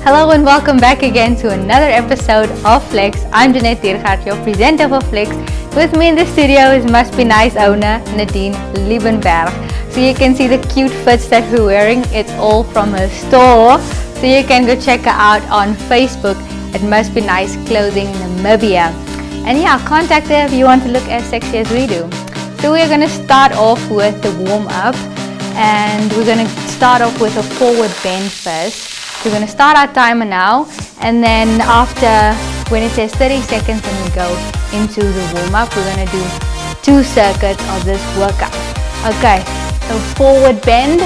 Hello and welcome back again to another episode of Flex. I'm Nadine Liebenberg, your presenter for Flex. With me in the studio is Mustbenice owner Nadine Liebenberg. So you can see the cute fits that we're wearing. It's all from her store. So you can go check her out on Facebook at Mustbenice Clothing Namibia. And yeah, contact her if you want to look as sexy as we do. So we're going to start off with the warm up, and we're going to start off with a forward bend first. We're going to start our timer now, and then after, when it says 30 seconds, then we go into the warm up. We're going to do 2 circuits of this workout. Okay, so forward bend.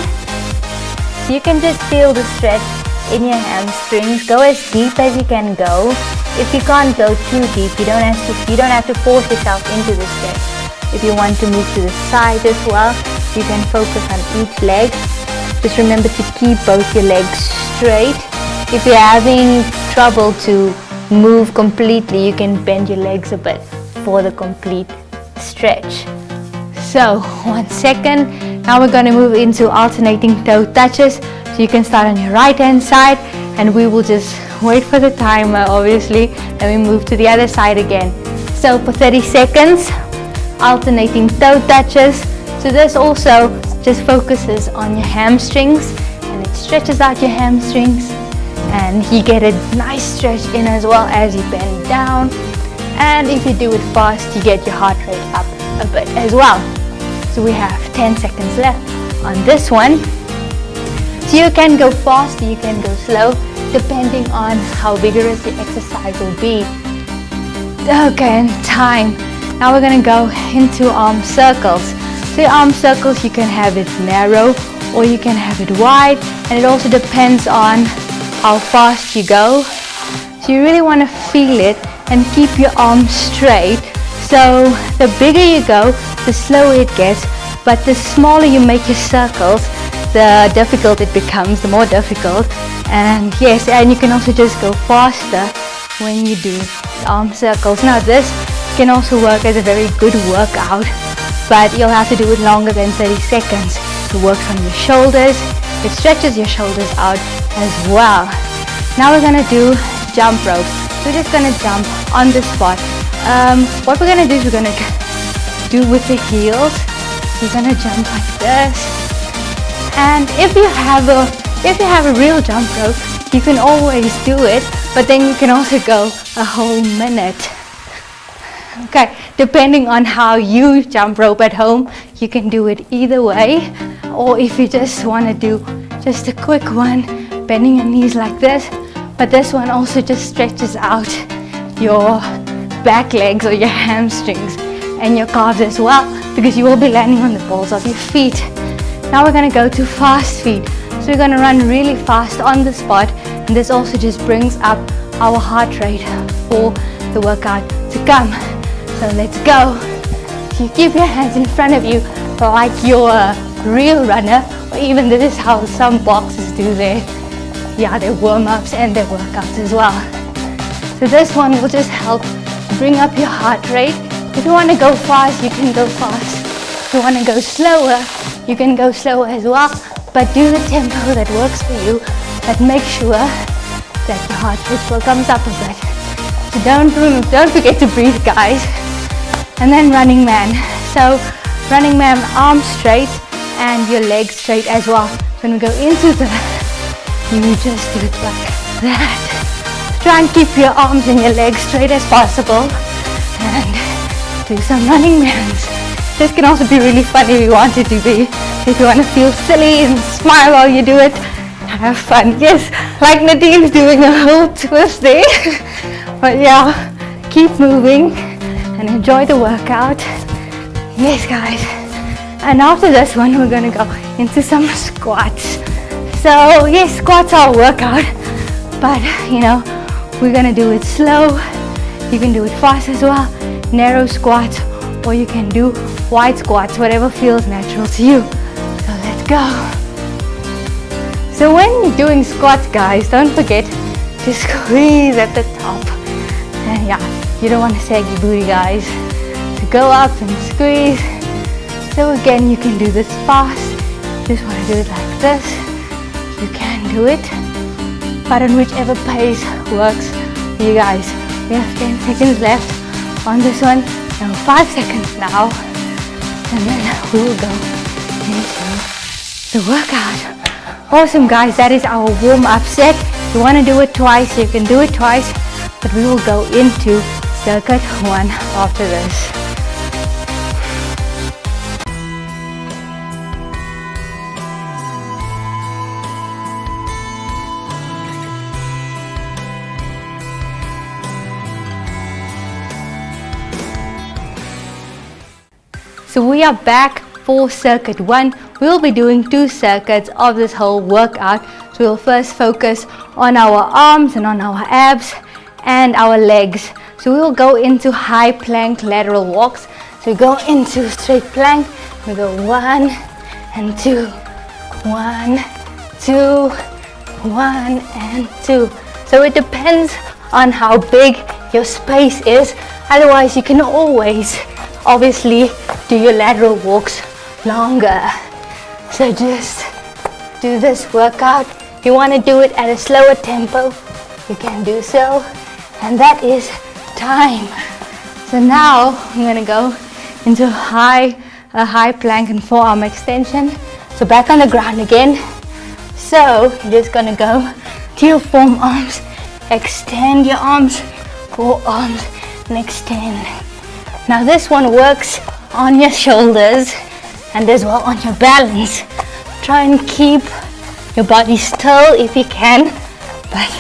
So you can just feel the stretch in your hamstrings. Go as deep as you can go. If you can't go too deep, you don't have to force yourself into the stretch. If you want to move to the side as well, you can focus on each leg. Just remember to keep both your legs straight. If you're having trouble to move completely, you can bend your legs a bit for the complete stretch. So 1 second. Now we're going to move into alternating toe touches. So you can start on your right hand side, and we will just wait for the timer obviously, and we move to the other side again. So for 30 seconds, alternating toe touches. So this also just focuses on your hamstrings, and it stretches out your hamstrings, and you get a nice stretch in as well as you bend down. And if you do it fast, you get your heart rate up a bit as well. So we have 10 seconds left on this one. So you can go fast, you can go slow, depending on how vigorous the exercise will be. Okay, and time. Now we're going to go into arm circles. So your arm circles, you can have it narrow or you can have it wide, and it also depends on how fast you go. So you really want to feel it and keep your arms straight. So the bigger you go, the slower it gets, but the smaller you make your circles, the difficult it becomes, the more difficult. And yes, and you can also just go faster when you do the arm circles. Now this can also work as a very good workout, but you'll have to do it longer than 30 seconds. It works on your shoulders, it stretches your shoulders out as well. Now we're going to do jump rope. We're just going to jump on the spot. What we're going to do is we're going to do with the heels. We're going to jump like this. And if you have a real jump rope, you can always do it, but then you can also go a whole minute. Okay, depending on how you jump rope at home, you can do it either way. Or if you just want to do just a quick one, bending your knees like this, but this one also just stretches out your back legs or your hamstrings and your calves as well, because you will be landing on the balls of your feet. Now we're going to go to fast feet. So we're going to run really fast on the spot, and this also just brings up our heart rate for the workout to come. So let's go. So you keep your hands in front of you like you're a real runner, or even this is how some boxers do their warm-ups and their workouts as well. So this one will just help bring up your heart rate. If you want to go fast, you can go fast. If you want to go slower, you can go slower as well, but do the tempo that works for you, but make sure that your heart rate still comes up a bit. So don't forget to breathe, guys. And then running man. So running man, arms straight and your legs straight as well. So when we go into you just do it like that. Try and keep your arms and your legs straight as possible, and do some running mans. This can also be really fun if you want it to be. If you want to feel silly and smile while you do it, have fun. Yes, like Nadine's doing a whole twist there. But yeah, keep moving and enjoy the workout. Yes, guys. And after this one, we're going to go into some squats. So yes, squats are a workout, but we're going to do it slow. You can do it fast as well. Narrow squats, or you can do wide squats, whatever feels natural to you. So let's go. So when you're doing squats, guys, don't forget to squeeze at the top. And yeah, you don't want to sag your booty, guys. So go up and squeeze. So again, you can do this fast. Just want to do it like this. You can do it. but on whichever pace works for you guys. We have 10 seconds left on this one, and 5 seconds now, and then we will go into the workout. Awesome guys, that is our warm-up set. If you want to do it twice, you can do it twice, but we will go into circuit 1 after this. So we are back for circuit 1. We'll be doing 2 circuits of this whole workout. So we'll first focus on our arms and on our abs and our legs. So we will go into high plank lateral walks. So we go into straight plank. We go 1 and 2, 1, 2, 1 and 2. So it depends on how big your space is. Otherwise you can always obviously do your lateral walks longer. So just do this workout. If you want to do it at a slower tempo, you can do so, and that is time. So now I'm going to go into a high plank and forearm extension. So back on the ground again. So you're just going to go to your forearms, extend your arms, forearms, and extend. Now this one works on your shoulders and as well on your balance. Try and keep your body still if you can, but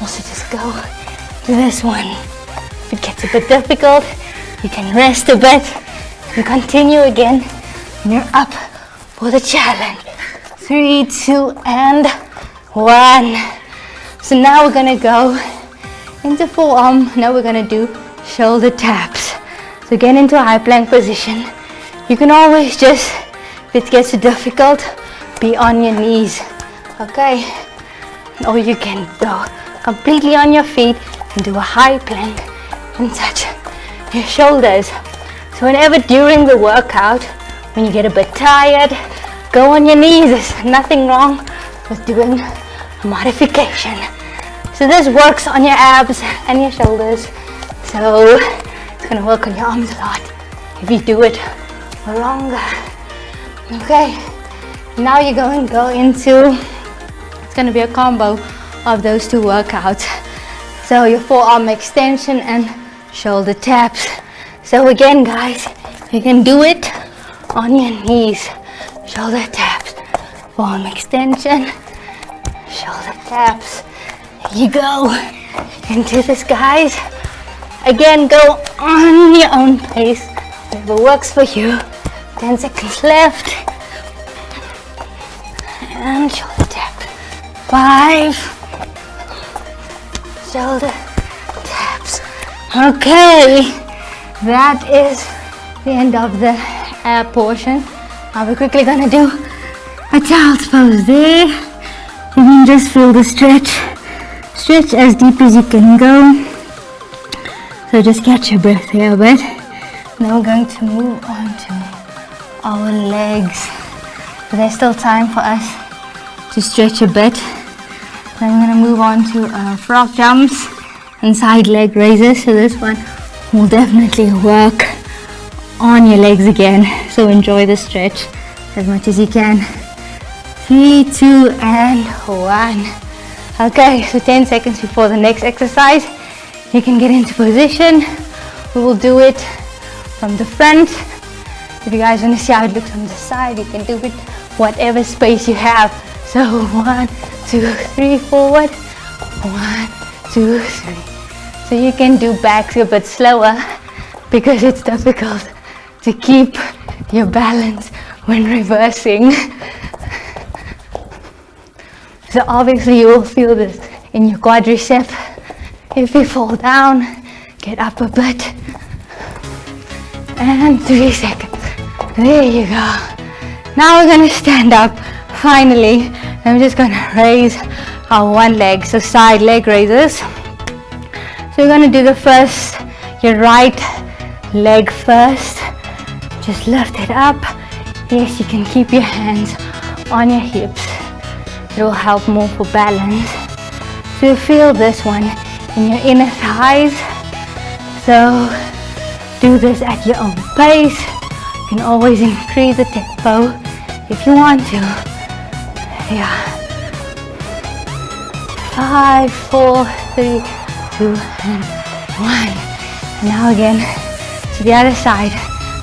also just go to this one. If it gets a bit difficult, you can rest a bit and continue again when you're up for the challenge. 3, 2, and 1. So now we're gonna go into forearm. Now we're gonna do shoulder taps. So get into a high plank position. You can always just, if it gets difficult, be on your knees, okay? Or you can go completely on your feet and do a high plank and touch your shoulders. So whenever during the workout, when you get a bit tired, go on your knees. There's nothing wrong with doing a modification. So this works on your abs and your shoulders. So it's gonna work on your arms a lot if you do it for longer. Okay, now you're going to go into, it's gonna be a combo of those 2 workouts. So your forearm extension and shoulder taps. So again guys, you can do it on your knees. Shoulder taps, forearm extension, shoulder taps. Here you go into this guys. Again, go on your own pace, whatever works for you. 10 seconds left. And shoulder tap. 5. Shoulder taps. Okay, that is the end of the ab portion. Now we're quickly gonna do a child's pose there. You can just feel the stretch. Stretch as deep as you can go. So just catch your breath here a bit. Now we're going to move on to our legs. So there's still time for us to stretch a bit. Then we're going to move on to frog jumps and side leg raises. So this one will definitely work on your legs again. So enjoy the stretch as much as you can. 3, 2, and 1. Okay, so 10 seconds before the next exercise. You can get into position. We will do it from the front. If you guys want to see how it looks from the side, you can do it whatever space you have. So 1, 2, 3, forward. 1, 2, 3. So you can do backs a bit slower because it's difficult to keep your balance when reversing. So obviously you will feel this in your quadricep. If you fall down, get up a bit. And 3 seconds. There you go. Now we're going to stand up. Finally, I'm just going to raise our one leg. So side leg raises. So we're going to do the first, your right leg first. Just lift it up. Yes, you can keep your hands on your hips. It will help more for balance. So you feel this one in your inner thighs. So do this at your own pace. You can always increase the tempo if you want to. Yeah. 5, 4, 3, 2, and 1. And now again to the other side.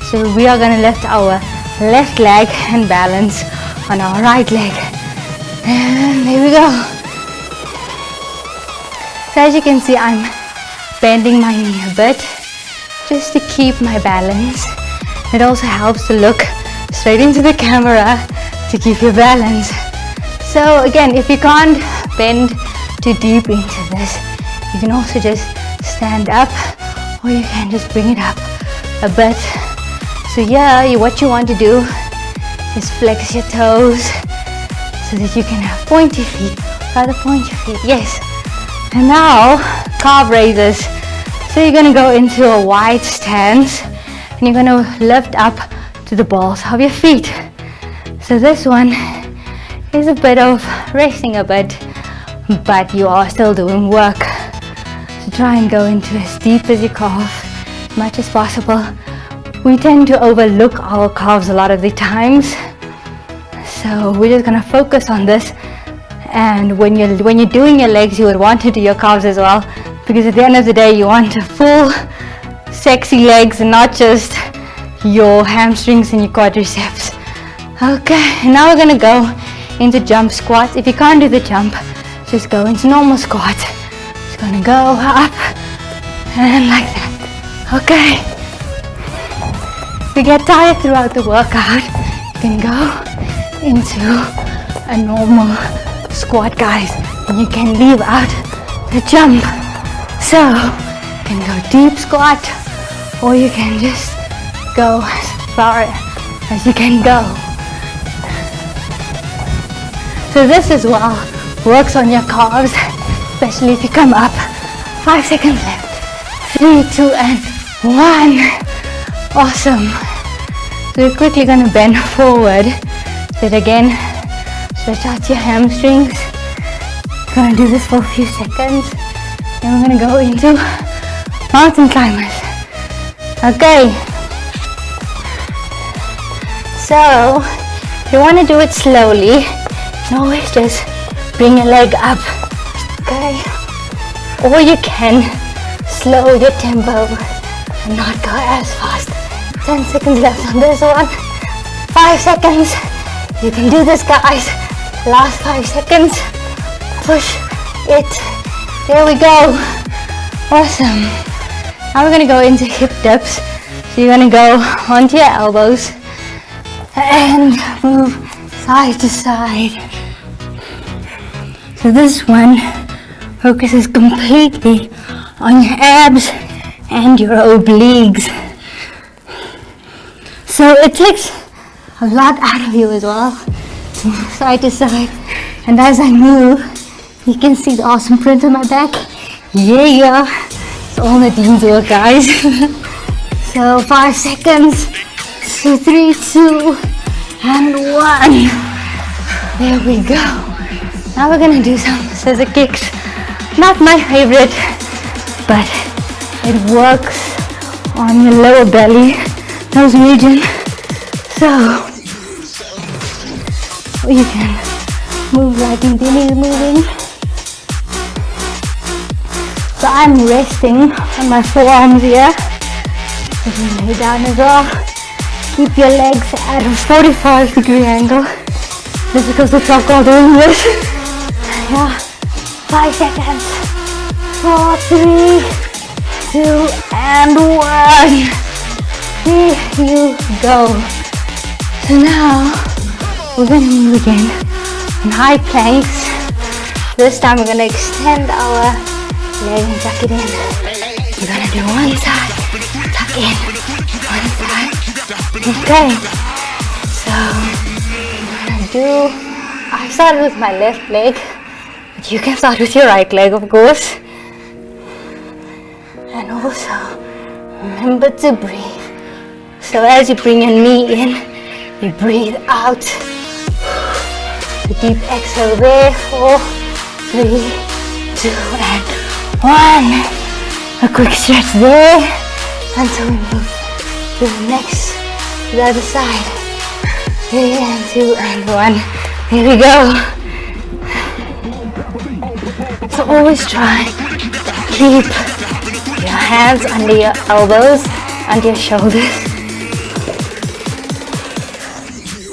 So we are going to lift our left leg and balance on our right leg. And there we go. So as you can see, I'm bending my knee a bit just to keep my balance. It also helps to look straight into the camera to keep your balance. So again, if you can't bend too deep into this, you can also just stand up, or you can just bring it up a bit. So yeah, what you want to do is flex your toes so that you can have pointy feet. Rather point your feet, yes. And now, calf raises. So you're going to go into a wide stance and you're going to lift up to the balls of your feet. So this one is a bit of resting a bit, but you are still doing work. So try and go into as deep as your calf as much as possible. We tend to overlook our calves a lot of the times. So we're just going to focus on this. And when you're doing your legs, you would want to do your calves as well, because at the end of the day you want a full sexy legs and not just your hamstrings and your quadriceps. Okay, and now we're going to go into jump squats. If you can't do the jump, just go into normal squat. Just going to go up and like that. Okay, if you get tired throughout the workout, you can go into a normal squat, guys, and you can leave out the jump. So you can go deep squat, or you can just go as far as you can go. So this as well works on your calves, especially if you come up. 5 seconds left. 3, 2, and 1. Awesome. So we're quickly going to bend forward. So again, stretch out your hamstrings. We're going to do this for a few seconds. Then we're going to go into mountain climbers. Okay. So, if you want to do it slowly, you can always just bring your leg up. Okay. Or you can slow your tempo and not go as fast. 10 seconds left on this one. 5 seconds. You can do this, guys. Last 5 seconds. Push it. There we go. Awesome. Now we're going to go into hip dips. So you're going to go onto your elbows and move side to side. So this one focuses completely on your abs and your obliques. So it takes a lot out of you as well. Side to side. And as I move, you can see the awesome print on my back. Yeah, it's all Nadine's work, guys. So 5 seconds. So 3, 2, and 1. There we go. Now we're gonna do some scissor kicks. Not my favorite, but it works on your lower belly, nose region. So you can move like Nadine is moving. So I'm resting on my forearms here. You can lay down as well. Keep your legs at a 45-degree angle. Just because the clock while doing this. Yeah. 5 seconds. 4, 3, 2, and 1. Here you go. So now we're going to move again in high planks. This time we're going to extend our leg and tuck it in. We're going to do one side, tuck in, one side. Okay, so I'm going to do, I started with my left leg, but you can start with your right leg, of course. And also remember to breathe. So as you bring your knee in, you breathe out. A deep exhale there. 4, 3, 2 and 1. A quick stretch there until we move to the other side. 3 and 2 and 1. Here we go. So always try to keep your hands under your elbows, under your shoulders.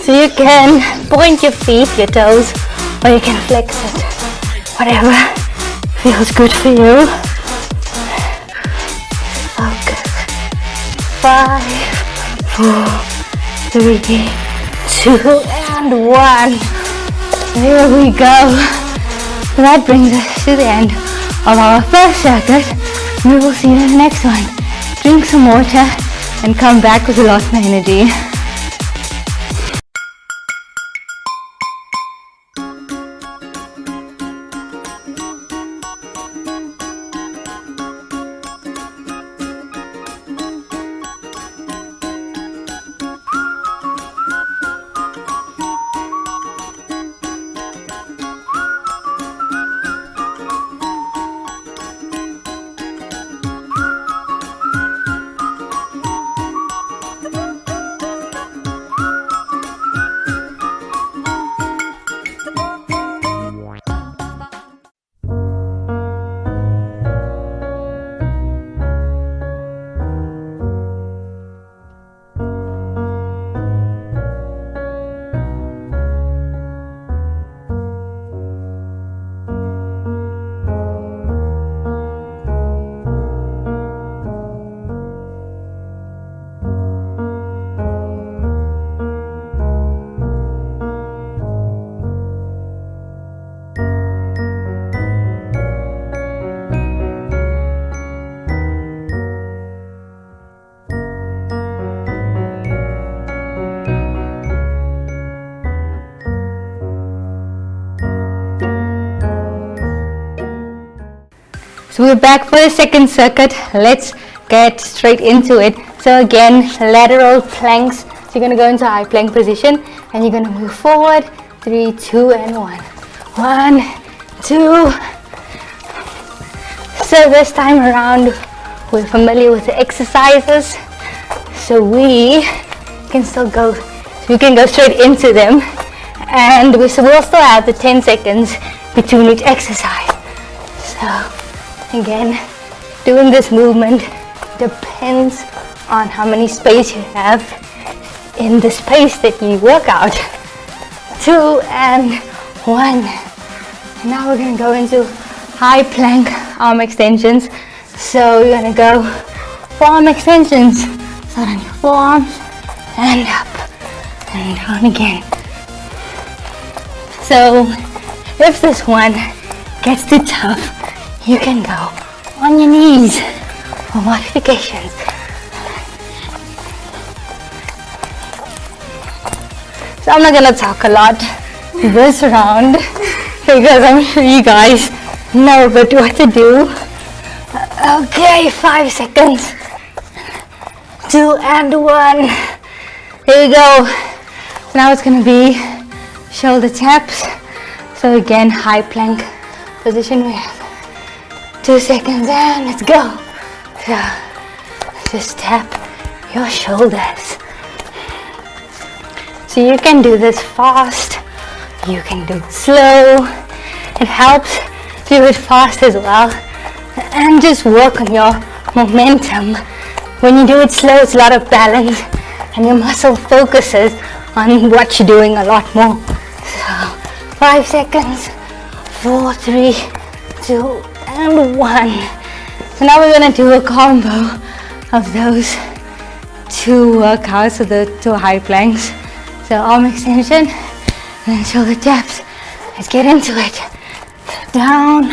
So you can point your feet, your toes, or you can flex it. Whatever feels good for you. Focus. 5, 4, 3, 2, and 1. There we go. So that brings us to the end of our first circuit. We will see you in the next one. Drink some water and come back with a lot more energy. So we're back for the second circuit. Let's get straight into it. So again, lateral planks. So you're going to go into a high plank position and you're going to move forward. 3, 2, and 1. 1, 2. So this time around, we're familiar with the exercises. So we can still go, we can go straight into them. And we will still have the 10 seconds between each exercise. So again, doing this movement depends on how many space you have in the space that you work out. 2 and 1. And now we're going to go into high plank arm extensions. So you're going to go forearm extensions. Start on your forearms and up and down again. So if this one gets too tough, you can go on your knees for modifications. So I'm not going to talk a lot this round because I'm sure you guys know a bit what to do. Okay, 5 seconds. 2 and 1. Here we go. So now it's going to be shoulder taps. So again, high plank position. We have 2 seconds and let's go. So just tap your shoulders. So you can do this fast, you can do it slow. It helps to do it fast as well. And just work on your momentum. When you do it slow, it's a lot of balance and your muscle focuses on what you're doing a lot more. So 5 seconds, 4, 3, 2, and 1. So now we're going to do a combo of those 2 workouts, so the 2 high planks. So arm extension and then shoulder taps. Let's get into it. Down,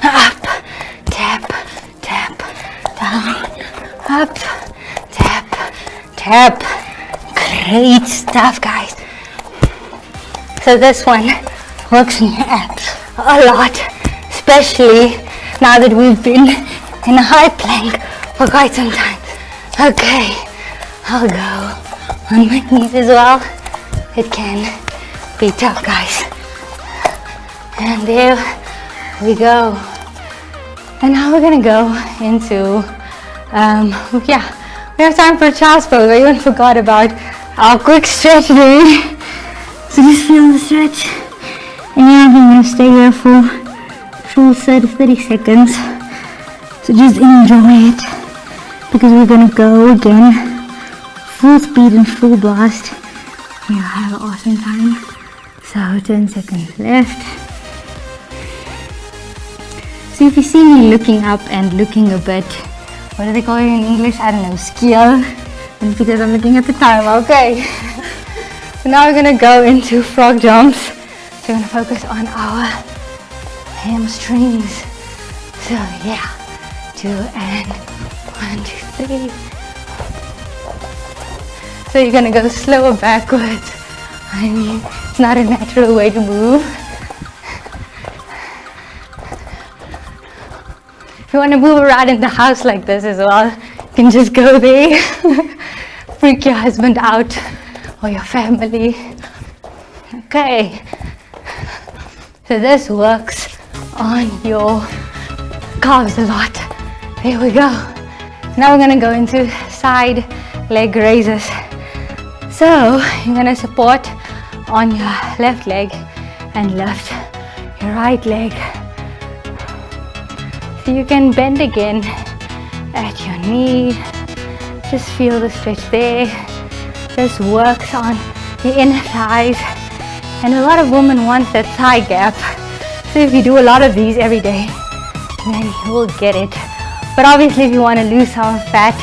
up, tap, tap, down, up, tap, tap. Great stuff, guys. So this one works in your abs a lot, especially now that we've been in a high plank for quite some time. Okay, I'll go on my knees as well. It can be tough, guys. And there we go. And now we're gonna go into, yeah, we have time for a child's pose. I even forgot about our quick stretch day. So just feel the stretch. And yeah, I'm gonna stay here for full 30 seconds. So just enjoy it, because we're gonna go again, full speed and full blast. Yeah, have an awesome time. So 10 seconds left. So if you see me looking up and looking a bit, what do they call it in English? I don't know, skew. And because I'm looking at the time, okay. So now we're gonna go into frog jumps. So we're gonna focus on our hamstrings. So yeah, 2 and 1, 2, 3. So you're gonna go slower backwards. I mean, it's not a natural way to move. If you want to move around in the house like this as well, you can just go there. Freak your husband out or your family. Okay. So this works on your calves a lot. There we go. Now we're gonna go into side leg raises. So you're gonna support on your left leg and lift your right leg. So you can bend again at your knee. Just feel the stretch there. This works on the inner thighs. And a lot of women want that thigh gap. So if you do a lot of these every day, then you will get it. But obviously if you want to lose some fat,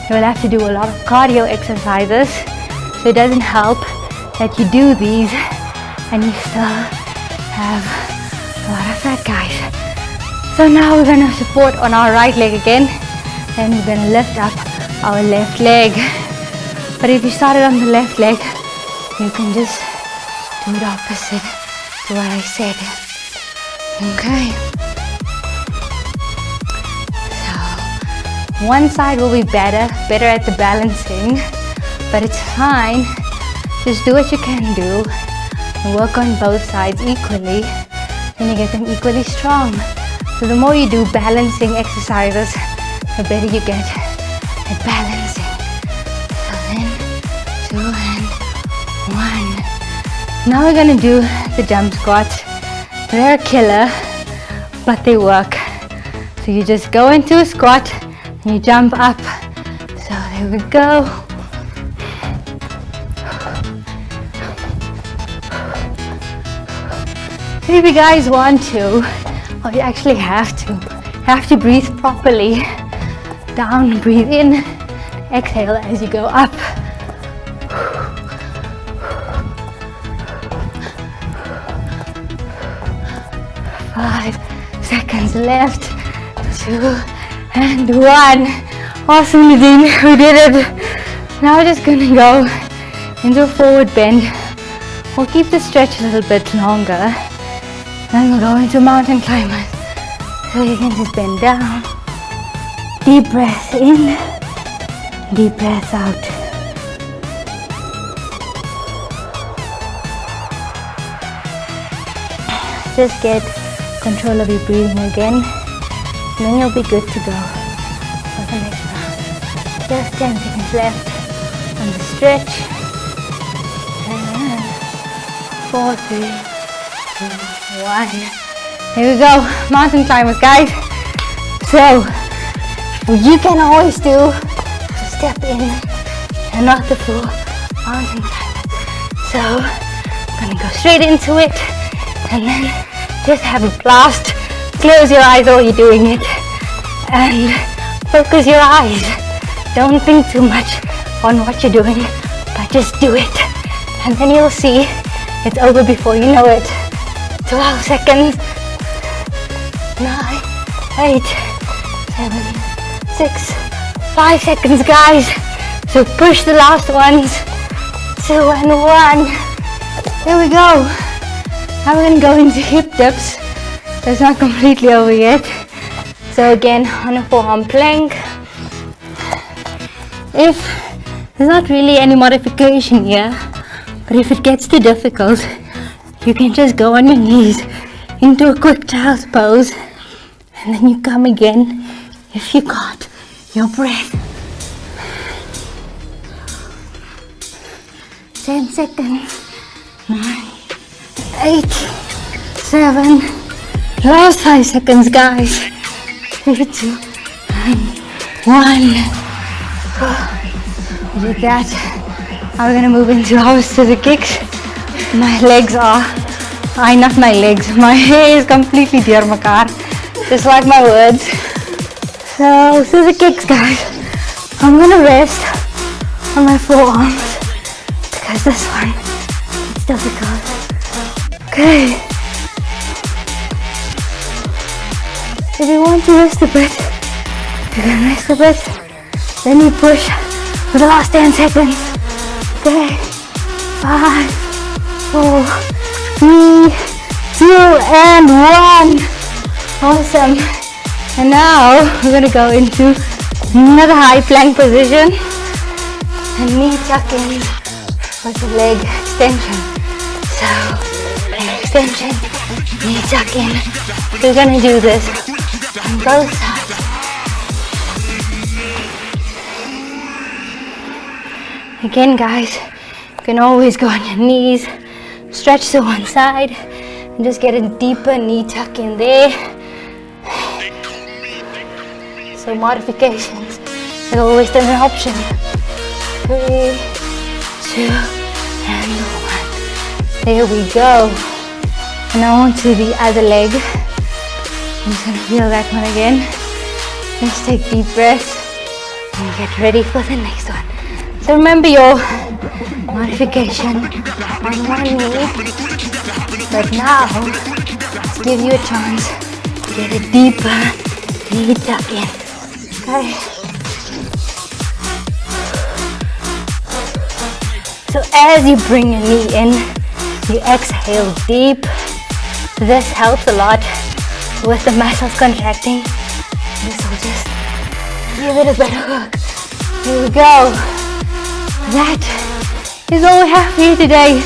you will have to do a lot of cardio exercises. So it doesn't help that you do these and you still have a lot of fat, guys. So now we're going to support on our right leg again, and we're going to lift up our left leg. But if you started on the left leg, you can just do the opposite to what I said. Okay. So one side will be better at the balancing, but it's fine. Just do what you can do and work on both sides equally, and you get them equally strong. So the more you do balancing exercises, the better you get at balancing. So then 2 and 1. Now we're gonna do the jump squats. They're a killer, but they work. So you just go into a squat and you jump up. So there we go. So if you guys want to, or you actually have to breathe properly. Down, breathe in, exhale as you go up. 5 seconds left. 2 and 1. Awesome, Nadine, we did it. Now we're just gonna go into a forward bend. We'll keep the stretch a little bit longer. Then we'll go into mountain climbers. So you can just bend down. Deep breath in, deep breath out. Just get control of your breathing again, and then you'll be good to go for the next round. Just 10 seconds left on the stretch. And 4, 3, 2, 1. Here we go, mountain climbers, guys. So what you can always do is step in and not the full mountain climbers. So I'm gonna go straight into it and then just have a blast. Close your eyes while you're doing it and focus your eyes. Don't think too much on what you're doing, but just do it, and then you'll see it's over before you know it. 12 seconds. 9, 8, 7, 6, 5 seconds, guys. So push the last ones. 2 and 1. There we go. Now we're gonna go into hip dips. So it's not completely over yet. So again, on a forearm plank. If there's not really any modification here, but if it gets too difficult, you can just go on your knees into a quick child's pose And then you come again if you got your breath. 10 seconds. 9, 8, 7. Last 5 seconds, guys. 3, 2, 1. With that, now we're gonna move into our scissor kicks. My legs are, not my legs, my hair is completely dear mekaar, just like my words. So scissor kicks, guys. I'm gonna rest on my forearms because this one is difficult. Okay. If you want to rest a bit, you can rest a bit. Then you push for the last 10 seconds. Okay. 5, 4, 3, 2, and 1. Awesome. And now we're gonna go into another high plank position and knee tuck-in with the leg extension. So leg extension, knee tuck-in. We're gonna do this on both sides. Again, guys, you can always go on your knees, stretch to one side, and just get a deeper knee tuck in there. So modifications is always an option. 3, 2, and 1. There we go. And now on to the other leg. I'm just gonna feel that one again. Let's take deep breaths and get ready for the next one. So remember your modification on one knee, but now let's give you a chance to get a deeper knee tuck in. Okay. So as you bring your knee in, you exhale deep. This helps a lot with the muscles contracting. This will just give it a better hook. Here we go. That is all we have for you today.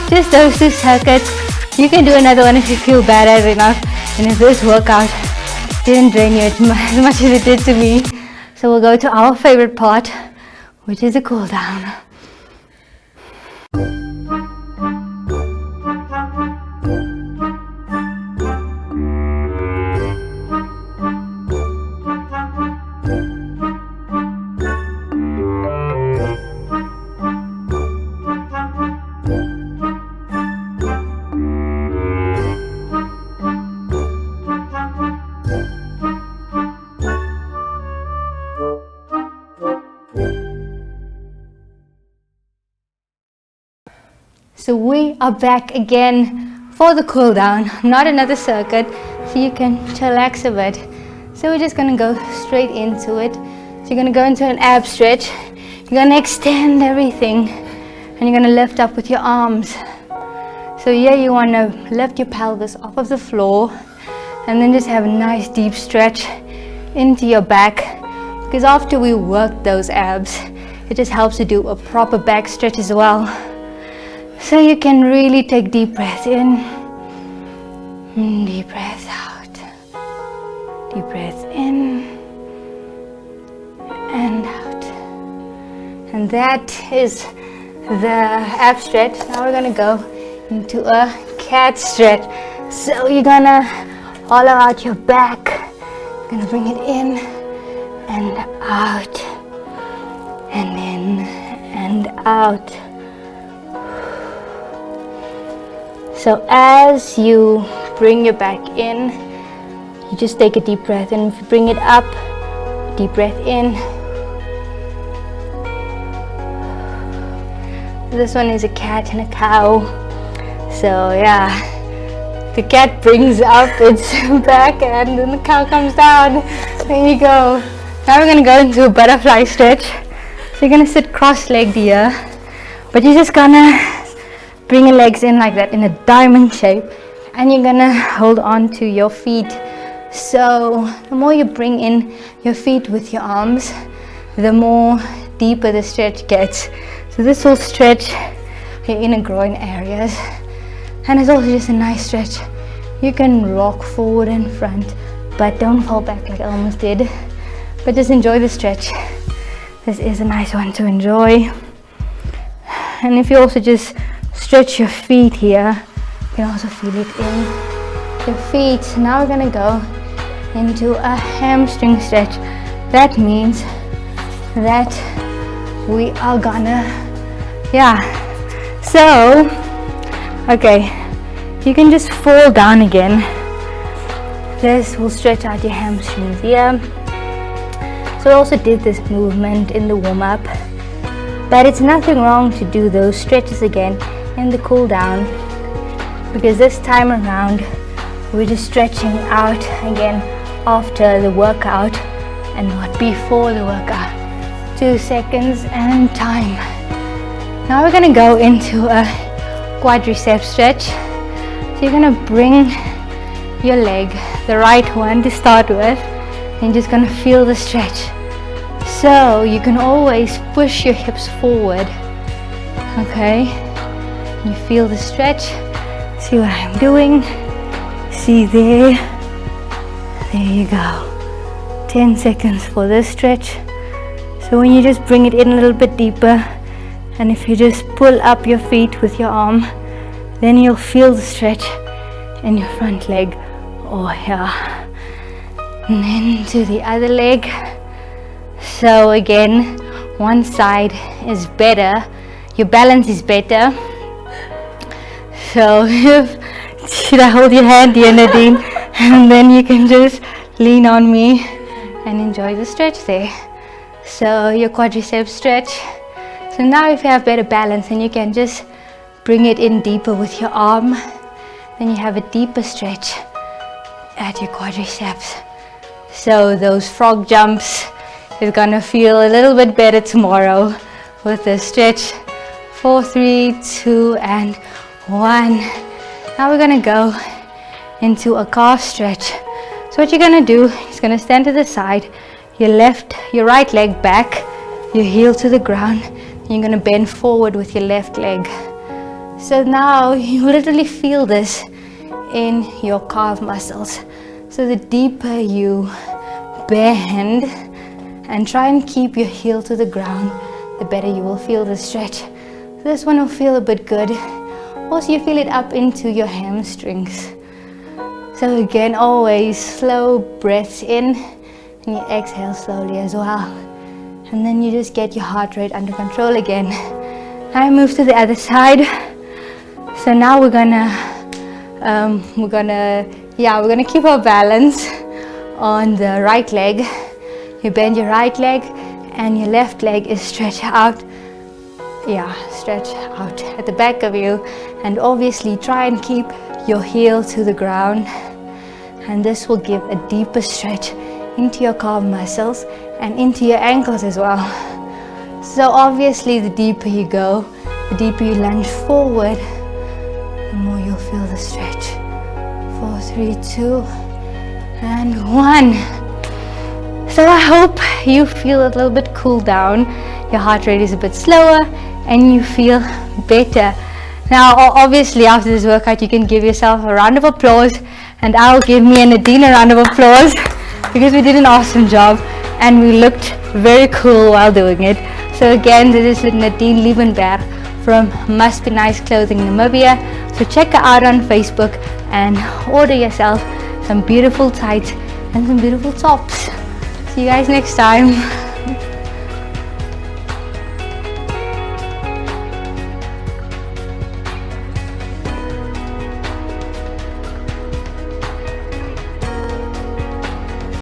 Just those 2 circuits. You can do another one if you feel badass enough. And if this workout didn't drain you as much as it did to me. So we'll go to our favorite part, which is a cool down. So we are back again for the cool down, not another circuit, so you can chillax a bit. So we're just gonna go straight into it. So you're gonna go into an ab stretch. You're gonna extend everything and you're gonna lift up with your arms. So here you wanna lift your pelvis off of the floor and then just have a nice deep stretch into your back, because after we work those abs, it just helps to do a proper back stretch as well. So you can really take deep breaths in, deep breaths out, deep breaths in and out. And that is the ab stretch. Now we're gonna go into a cat stretch. So you're gonna hollow out your back, you're gonna bring it in and out, and in and out. So as you bring your back in, you just take a deep breath in. If you bring it up, deep breath in. This one is a cat and a cow. So yeah, the cat brings up its back and then the cow comes down. There you go. Now we're gonna go into a butterfly stretch. So you're gonna sit cross-legged here, but you're just gonna bring your legs in like that in a diamond shape, and you're gonna hold on to your feet. So the more you bring in your feet with your arms, the more deeper the stretch gets. So this will stretch your inner groin areas, and it's also just a nice stretch. You can rock forward and front, but don't fall back like I almost did. But just enjoy the stretch. This is a nice one to enjoy. And if you also just stretch your feet here, you can also feel it in your feet. Now we're gonna go into a hamstring stretch. That means that we are gonna, so, okay, you can just fall down again. This will stretch out your hamstrings here. So I also did this movement in the warm-up, but it's nothing wrong to do those stretches again in the cool down, because this time around we're just stretching out again after the workout and not before the workout. 2 seconds and time. Now we're gonna go into a quadricep stretch. So you're gonna bring your leg, the right one to start with, and you're just gonna feel the stretch. So you can always push your hips forward. Okay, you feel the stretch. See what I'm doing? See there? There you go. 10 seconds for this stretch. So when you just bring it in a little bit deeper, and if you just pull up your feet with your arm, then you'll feel the stretch in your front leg. Oh yeah. And then to the other leg. So again, one side is better, your balance is better. So should I hold your hand here, Nadine? And then you can just lean on me and enjoy the stretch there. So your quadricep stretch. So now if you have better balance, then you can just bring it in deeper with your arm. Then you have a deeper stretch at your quadriceps. So those frog jumps is gonna feel a little bit better tomorrow with the stretch. 4, 3, 2, and 1. Now we're gonna go into a calf stretch. So what you're gonna do is gonna stand to the side, your right leg back, your heel to the ground. You're gonna bend forward with your left leg. So now you literally feel this in your calf muscles. So the deeper you bend and try and keep your heel to the ground, the better you will feel the stretch. This one will feel a bit good. Also you feel it up into your hamstrings. So again, always slow breaths in, and you exhale slowly as well. And then you just get your heart rate under control again. I move to the other side. So now we're gonna keep our balance on the right leg. You bend your right leg and your left leg is stretched out. Stretch out at the back of you, and obviously try and keep your heel to the ground, and this will give a deeper stretch into your calf muscles and into your ankles as well. So obviously the deeper you go, the deeper you lunge forward, the more you'll feel the stretch. 4, 3, 2, and 1. So I hope you feel a little bit cooled down, your heart rate is a bit slower, and you feel better. Now obviously after this workout you can give yourself a round of applause, and I'll give me and Nadine a round of applause because we did an awesome job and we looked very cool while doing it. So again, this is Nadine Liebenberg from Mustbenice Clothing Namibia. So check her out on Facebook and order yourself some beautiful tights and some beautiful tops. See you guys next time.